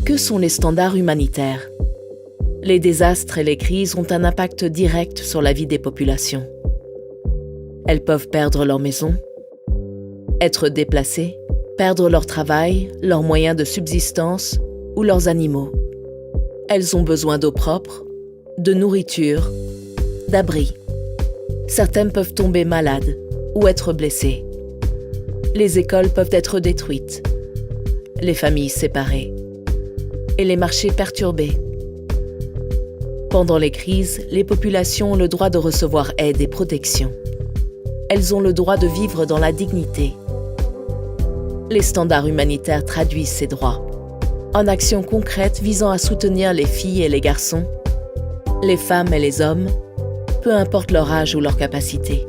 Que sont les standards humanitaires? Les désastres et les crises ont un impact direct sur la vie des populations. Elles peuvent perdre leur maison, être déplacées, perdre leur travail, leurs moyens de subsistance ou leurs animaux. Elles ont besoin d'eau propre, de nourriture, d'abri. Certaines peuvent tomber malades ou être blessées. Les écoles peuvent être détruites, les familles séparées et les marchés perturbés. Pendant les crises, les populations ont le droit de recevoir aide et protection. Elles ont le droit de vivre dans la dignité. Les standards humanitaires traduisent ces droits en actions concrètes visant à soutenir les filles et les garçons, les femmes et les hommes, peu importe leur âge ou leur capacité.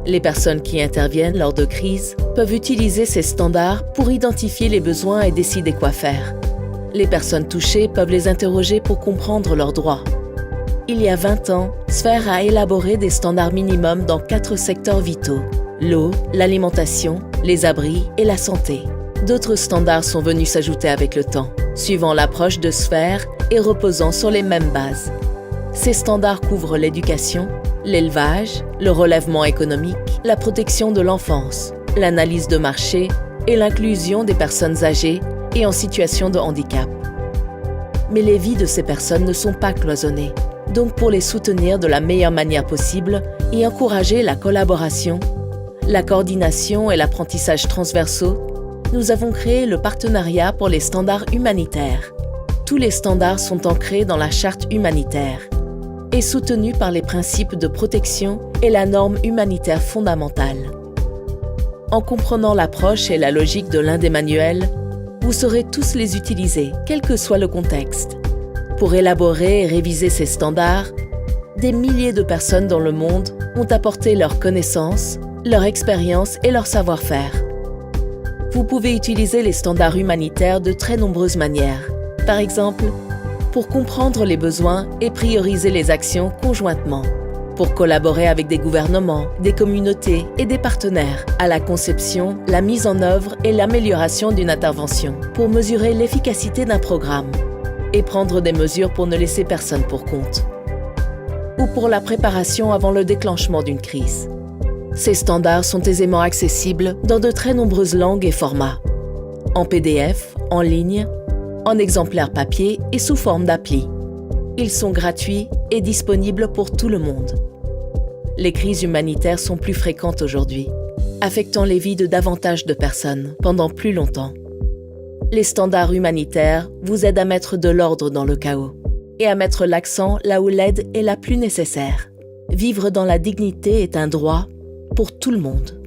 Les personnes qui interviennent lors de crises peuvent utiliser ces standards pour identifier les besoins et décider quoi faire. Les personnes touchées peuvent les interroger pour comprendre leurs droits. Il y a 20 ans, Sphere a élaboré des standards minimums dans 4 secteurs vitaux: l'eau, l'alimentation, les abris et la santé. D'autres standards sont venus s'ajouter avec le temps, suivant l'approche de Sphere et reposant sur les mêmes bases. Ces standards couvrent l'éducation, l'élevage, le relèvement économique, la protection de l'enfance, l'analyse de marché et l'inclusion des personnes âgées et en situation de handicap. Mais les vies de ces personnes ne sont pas cloisonnées. Donc pour les soutenir de la meilleure manière possible et encourager la collaboration, la coordination et l'apprentissage transversaux, nous avons créé le partenariat pour les standards humanitaires. Tous les standards sont ancrés dans la charte humanitaire et soutenus par les principes de protection et la norme humanitaire fondamentale. En comprenant l'approche et la logique de l'un des manuels, vous saurez tous les utiliser, quel que soit le contexte. Pour élaborer et réviser ces standards, des milliers de personnes dans le monde ont apporté leurs connaissances, leur expérience et leur savoir-faire. Vous pouvez utiliser les standards humanitaires de très nombreuses manières. Par exemple, pour comprendre les besoins et prioriser les actions conjointement. Pour collaborer avec des gouvernements, des communautés et des partenaires à la conception, la mise en œuvre et l'amélioration d'une intervention. Pour mesurer l'efficacité d'un programme et prendre des mesures pour ne laisser personne pour compte. Ou pour la préparation avant le déclenchement d'une crise. Ces standards sont aisément accessibles dans de très nombreuses langues et formats. En PDF, en ligne, en exemplaires papier et sous forme d'appli. Ils sont gratuits et disponibles pour tout le monde. Les crises humanitaires sont plus fréquentes aujourd'hui, affectant les vies de davantage de personnes pendant plus longtemps. Les standards humanitaires vous aident à mettre de l'ordre dans le chaos et à mettre l'accent là où l'aide est la plus nécessaire. Vivre dans la dignité est un droit pour tout le monde.